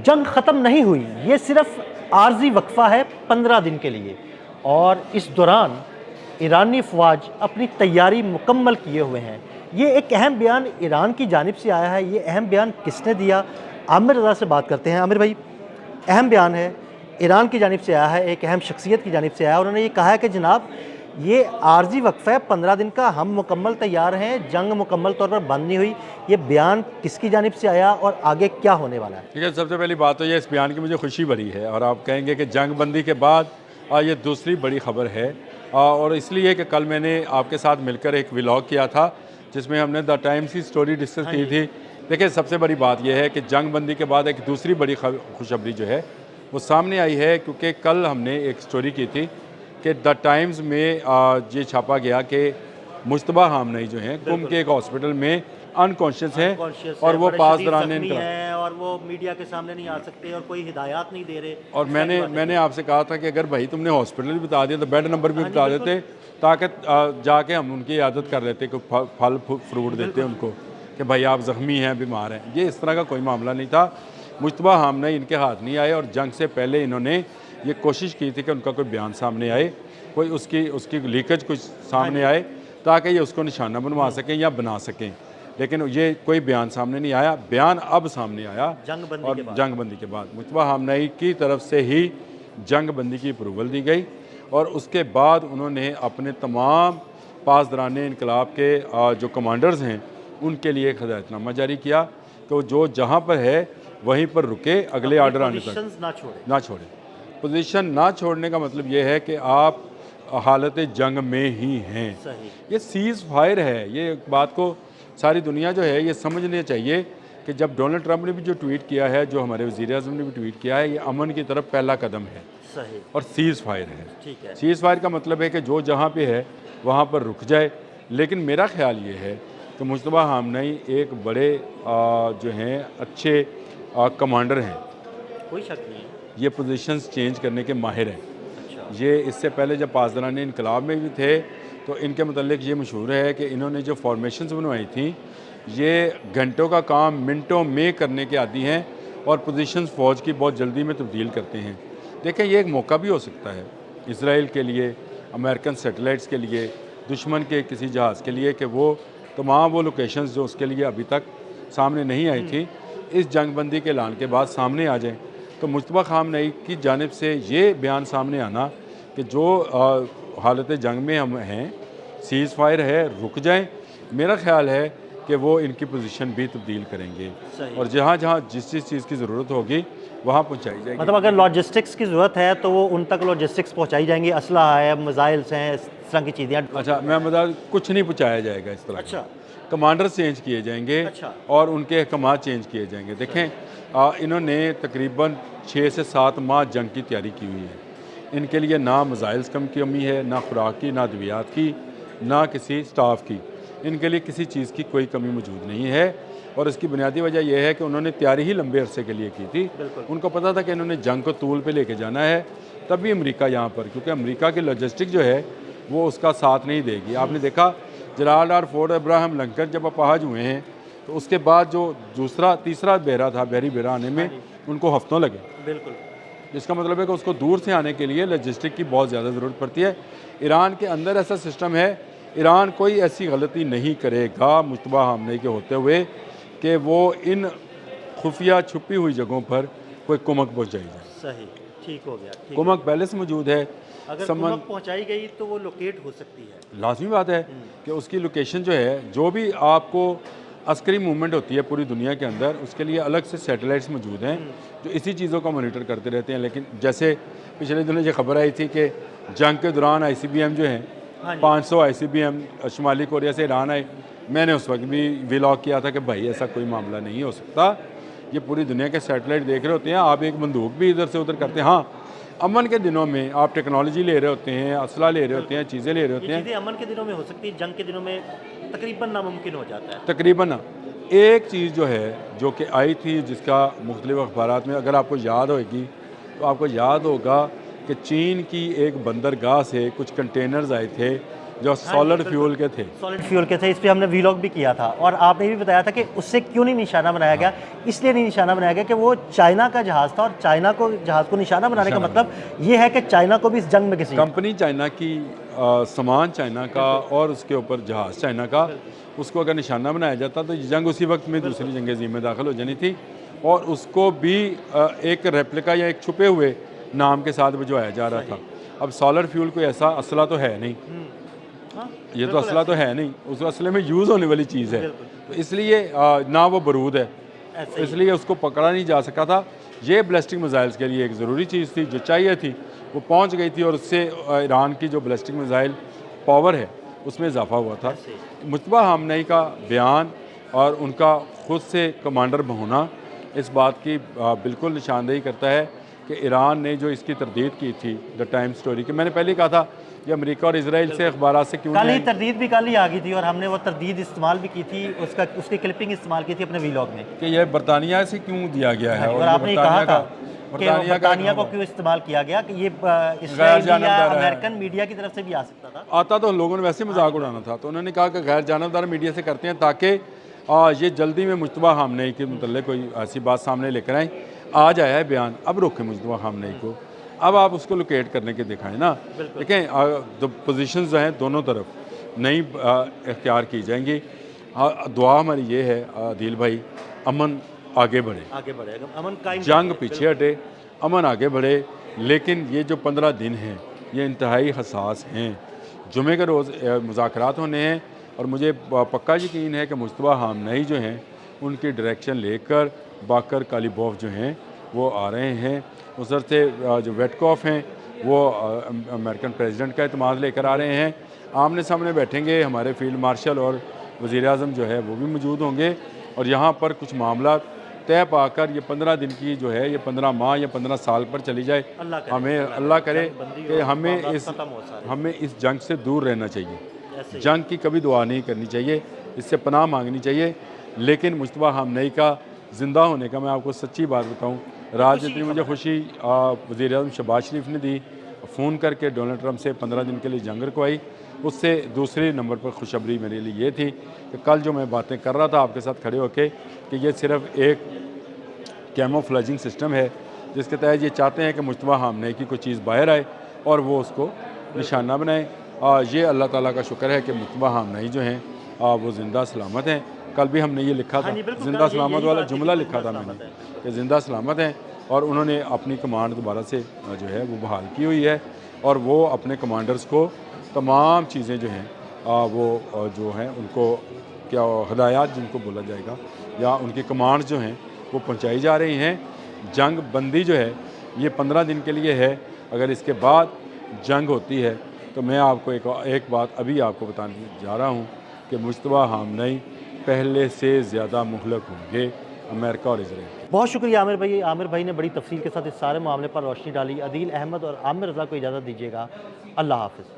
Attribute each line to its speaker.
Speaker 1: जंग ख़त्म नहीं हुई, ये सिर्फ आर्जी वक्फा है 15 दिन के लिए, और इस दौरान ईरानी फ़ौज अपनी तैयारी मुकम्मल किए हुए हैं। ये एक अहम बयान ईरान की जानिब से आया है। ये अहम बयान किसने दिया? आमिर रज़ा से बात करते हैं। आमिर भाई, अहम बयान है, ईरान की जानिब से आया है, एक अहम शख्सियत की जानिब से आया है। उन्होंने ये कहा है कि जनाब, ये आर्जी वक्फ़ा है 15 दिन का, हम मुकम्मल तैयार हैं, जंग मुकम्मल तौर पर बंद नहीं हुई। ये बयान किसकी जानिब से आया और आगे क्या होने वाला है?
Speaker 2: ठीक है, सबसे पहली बात तो ये इस बयान की मुझे खुशी भरी है, और आप कहेंगे कि जंग बंदी के बाद ये दूसरी बड़ी खबर है, और इसलिए कि कल मैंने आपके साथ मिलकर एक व्लॉग किया था जिसमें हमने द टाइम्स की स्टोरी डिस्कस की थी। देखिए, सबसे बड़ी बात यह है कि जंग बंदी के बाद एक दूसरी बड़ी खुशखबरी जो है वो सामने आई है, क्योंकि कल हमने एक स्टोरी की थी कि द टाइम्स में ये छापा गया कि मुश्तबा खामनेई जो हैं कुम के एक हॉस्पिटल में अनकॉन्शियस हैं और वो पास दौरान
Speaker 1: है और वो मीडिया के सामने नहीं आ सकते और कोई हिदायत नहीं दे रहे।
Speaker 2: और मैंने आपसे कहा था कि अगर भाई तुमने हॉस्पिटल भी बता दिया तो बेड नंबर भी बता देते, ताकि जाके हम उनकी इयादत कर लेते, कि फल फ्रूट देते उनको कि भाई आप ज़ख्मी हैं, बीमार हैं। ये इस तरह का कोई मामला नहीं था। मुश्तबा खामनेई इनके हाथ नहीं आए, और जंग से पहले इन्होंने ये कोशिश की थी कि उनका कोई बयान सामने आए, कोई उसकी लीकेज कुछ सामने आए, ताकि ये उसको निशाना बनवा सकें या बना सकें। लेकिन ये कोई बयान सामने नहीं आया। बयान अब सामने आया जंग बंदी के बाद मुश्तबा खामनेई की तरफ से ही जंग बंदी की अप्रूवल दी गई, और उसके बाद उन्होंने अपने तमाम पासदारान इनकलाब के जो कमांडर्स हैं उनके लिए एक हदायतनामा जारी किया कि वो जो जहाँ पर है वहीं पर रुके, अगले आर्डर आने तक ना छोड़े। पोजीशन ना छोड़ने का मतलब ये है कि आप हालत जंग में ही हैं। ये सीज़ फायर है। ये बात को सारी दुनिया जो है ये समझनी चाहिए कि जब डोनाल्ड ट्रंप ने भी जो ट्वीट किया है, जो हमारे वज़ीर-ए-आज़म ने भी ट्वीट किया है, ये अमन की तरफ पहला कदम है।
Speaker 1: सही। और
Speaker 2: सीज़ फायर है।
Speaker 1: ठीक है।
Speaker 2: सीज़ फायर का मतलब है कि जो जहाँ पे है वहाँ पर रुक जाए। लेकिन मेरा ख्याल ये है कि मुश्तबा खामनेई एक बड़े जो हैं अच्छे कमांडर हैं,
Speaker 1: कोई शक नहीं है।
Speaker 2: ये पोजीशंस चेंज करने के माहिर हैं।
Speaker 1: अच्छा।
Speaker 2: ये इससे पहले जब पासदारान इनकलाब में भी थे तो इनके मतलब ये मशहूर है कि इन्होंने जो फॉर्मेशंस बनवाई थी ये घंटों का काम मिनटों में करने के आदी हैं, और पोजीशंस फ़ौज की बहुत जल्दी में तब्दील करते हैं। देखें, ये एक मौका भी हो सकता है इसराइल के लिए, अमेरिकन सैटेलाइट्स के लिए, दुश्मन के किसी जहाज़ के लिए, कि वो तमाम वो लोकेशंस जो उसके लिए अभी तक सामने नहीं आई थी, इस जंगबंदी के ऐलान के बाद सामने आ जाएँ। तो मुश्तबा खामनेई की जानिब से ये बयान सामने आना कि जो हालत जंग में हम हैं, सीज़ फायर है, रुक जाएं, मेरा ख्याल है कि वो इनकी पोजीशन भी तब्दील करेंगे, और जहाँ जहाँ जिस चीज़ की ज़रूरत होगी वहाँ पहुँचाई जाएगी।
Speaker 1: मतलब अगर लॉजिस्टिक्स की ज़रूरत है तो वो उन तक लॉजिस्टिक्स पहुँचाई जाएंगी, असलहा है, मिसाइल्स हैं, इस तरह की चीज़ें।
Speaker 2: अच्छा, मैं बता, कुछ नहीं पहुँचाया जाएगा इस तरह।
Speaker 1: अच्छा।
Speaker 2: कमांडर चेंज किए जाएंगे।
Speaker 1: अच्छा।
Speaker 2: और उनके अहकाम चेंज किए जाएंगे। देखें, इन्होंने तकरीबन 6 से 7 माह जंग की तैयारी की हुई है। इनके लिए ना मिसाइल्स कम की कमी है, ना खुराक की, ना अद्वियात की, ना किसी स्टाफ की। इनके लिए किसी चीज़ की कोई कमी मौजूद नहीं है, और इसकी बुनियादी वजह यह है कि उन्होंने तैयारी ही लंबे अरसे के लिए की थी। उनको पता था कि इन्होंने जंग को तूल पे लेके जाना है, तभी अमेरिका यहाँ पर, क्योंकि अमेरिका की लॉजिस्टिक जो है वो उसका साथ नहीं देगी। आपने देखा जलाल और फोर्ट अब्राहम लिंकन जब अपाहज हुए हैं तो उसके बाद जो तीसरा बहरा था, बहरी बहरा आने में उनको हफ्तों लगे।
Speaker 1: बिल्कुल।
Speaker 2: इसका मतलब है कि उसको दूर से आने के लिए लॉजिस्टिक की बहुत ज़्यादा ज़रूरत पड़ती है। ईरान के अंदर ऐसा सिस्टम है, ईरान कोई ऐसी गलती नहीं करेगा मुश्तबा खामनेई के होते हुए कि वो इन खुफिया छुपी हुई जगहों पर कोई कुमक पहुँचाई जाए।
Speaker 1: सही, ठीक हो गया।
Speaker 2: कुमक पहले से मौजूद है।
Speaker 1: अगर कुमक पहुँचाई गई तो वो लोकेट हो सकती है।
Speaker 2: लाजमी बात है कि उसकी लोकेशन जो है, जो भी आपको अस्करी मूवमेंट होती है पूरी दुनिया के अंदर, उसके लिए अलग से सैटेलाइट्स मौजूद हैं जो इसी चीज़ों का मॉनिटर करते रहते हैं। लेकिन जैसे पिछले दिनों ये खबर आई थी कि जंग के दौरान ICBM जो हैं 500 ICBM शुमाली कोरिया से ईरान आए। मैंने उस वक्त भी व्लॉग किया था कि भाई ऐसा कोई मामला नहीं हो सकता, ये पूरी दुनिया के सैटेलाइट देख रहे होते हैं, आप एक बंदूक भी इधर से उधर करते हैं। हाँ, अमन के दिनों में आप टेक्नोलॉजी ले रहे होते हैं, असला ले रहे होते हैं, चीज़ें ले रहे होते हैं।
Speaker 1: चीज़ें अमन के दिनों में हो सकती है, जंग के दिनों में तकरीबन नामुमकिन हो जाता है।
Speaker 2: तकरीबन एक चीज़ जो है जो कि आई थी, जिसका मुख्तलिफ अखबारात में अगर आपको याद होगी तो आपको याद होगा कि चीन की एक बंदरगाह से कुछ कंटेनर्स आए थे जो सॉलिड फ्यूल के थे।
Speaker 1: सॉलिड फ्यूल के थे, इस पे हमने वीलॉग भी किया था और आपने भी बताया था कि उससे क्यों नहीं निशाना बनाया गया। इसलिए नहीं निशाना बनाया गया कि वो चाइना का जहाज़ था और चाइना को जहाज़ को निशाना बनाने का मतलब ये है कि चाइना को भी इस जंग में किसी
Speaker 2: कंपनी चाइना की, सामान चाइना का और उसके ऊपर जहाज़ चाइना का, उसको अगर निशाना बनाया जाता तो ये जंग उसी वक्त में दूसरी जंग अज़ीम में दाखिल हो जानी थी और उसको भी एक रेप्लिका या एक छुपे हुए नाम के साथ भिजवाया जा रहा था। अब सॉलिड फ्यूल कोई ऐसा असला तो है नहीं, ये तो असला तो है नहीं, उस असले में यूज़ होने वाली चीज़ है, तो इसलिए ना वो बारूद है, इसलिए उसको पकड़ा नहीं जा सका था। ये बैलिस्टिक मिसाइल्स के लिए एक ज़रूरी चीज़ थी जो चाहिए थी, वो पहुंच गई थी और उससे ईरान की जो बैलिस्टिक मिसाइल पावर है उसमें इजाफा हुआ था। मुश्तबा खामनेई का बयान और उनका खुद से कमांडर होना इस बात की बिल्कुल निशानदेही करता है कि ईरान ने जो इसकी तरदीद की थी द टाइम स्टोरी की, मैंने पहले कहा था कि अमेरिका और इसराइल से अखबारात से क्यों
Speaker 1: कल ही तरदीद भी कल ही आ गई थी और हमने वो तरदीद इस्तेमाल भी की थी, उसकी क्लिपिंग इस्तेमाल की थी अपने वीलॉग में
Speaker 2: कि यह बरतानिया से क्यों दिया गया है
Speaker 1: और आपने कहा था कि बरतानिया को क्यों इस्तेमाल किया गया कि ये इस्राइल या अमेरिकन मीडिया की तरफ से भी आ सकता था।
Speaker 2: आता तो लोगों ने वैसे मजाक उड़ाना था, तो उन्होंने कहा कि गैर जानबदार मीडिया से करते हैं ताकि ये जल्दी में मुश्तबा खामनेई के मतलब कोई ऐसी बात सामने लेकर आए। आज आया है बयान, अब रोके मुश्तबा खामनेई को, अब आप उसको लोकेट करने के दिखाएं ना। देखें जो पोजीशंस जो हैं दोनों तरफ नई इख्तियार की जाएंगी। दुआ हमारी ये है आदिल भाई, अमन आगे बढ़े,
Speaker 1: अमन कायम,
Speaker 2: जंग पीछे हटे, अमन आगे बढ़े। लेकिन ये जो 15 दिन हैं ये इंतहाई हसास हैं। जुमे के रोज़ मुज़ाकरात होने हैं और मुझे पक्का यकीन है कि मुश्तबा खामनेई जो हैं उनकी डायरेक्शन लेकर बाकर कालीबॉफ जो हैं वो आ रहे हैं। उधर से जो वेटकॉफ हैं वो अमेरिकन प्रेसिडेंट का एतमाद लेकर आ रहे हैं। आमने सामने बैठेंगे, हमारे फील्ड मार्शल और वज़ीर आज़म जो है वो भी मौजूद होंगे और यहाँ पर कुछ मामला तय पाकर ये 15 दिन की जो है ये 15 माह या 15 साल पर चली जाए। हमें अल्लाह करे कि हमें इस जंग से दूर रहना चाहिए। जंग की कभी दुआ नहीं करनी चाहिए, इससे पनाह मांगनी चाहिए। लेकिन मुश्तबा खामनेई का ज़िंदा होने का मैं आपको सच्ची बात बताऊँ, रात जितनी मुझे खुशी वज़ीर आज़म शहबाज शरीफ ने दी फ़ोन करके डोनाल्ड ट्रंप से 15 दिन के लिए जंग रखवाई, उससे दूसरे नंबर पर खुशखबरी मेरे लिए ये थी कि कल जो मैं बातें कर रहा था आपके साथ खड़े होके कि ये सिर्फ एक कैमोफ्लेजिंग सिस्टम है जिसके तहत ये चाहते हैं कि मुश्तबा खामनेई की कोई चीज़ बाहर आए और वो उसको निशाना बनाए। ये अल्लाह ताला का शुक्र है कि मुश्तबा खामनेई जो हैं वो ज़िंदा सलामत हैं। कल भी हमने ये लिखा था, ज़िंदा सलामत वाला जुमला लिखा था मैंने कि ज़िंदा सलामत हैं और उन्होंने अपनी कमांड दोबारा से जो है वो बहाल की हुई है और वो अपने कमांडर्स को तमाम चीज़ें जो हैं वो जो हैं उनको क्या हदायत जिनको बोला जाएगा या उनकी कमांड जो हैं वो पहुंचाई जा रही हैं। जंग बंदी जो है ये 15 दिन के लिए है, अगर इसके बाद जंग होती है तो मैं आपको एक बात अभी आपको बताने जा रहा हूँ कि मुश्तबा खामनेई पहले से ज़्यादा मुहलक होंगे अमेरिका और इसराइल।
Speaker 1: बहुत शुक्रिया आमिर भाई ने बड़ी तफसील के साथ इस सारे मामले पर रोशनी डाली। अदील अहमद और आमिर रज़ा को इजाज़त दीजिएगा। अल्लाह हाफ़िज़।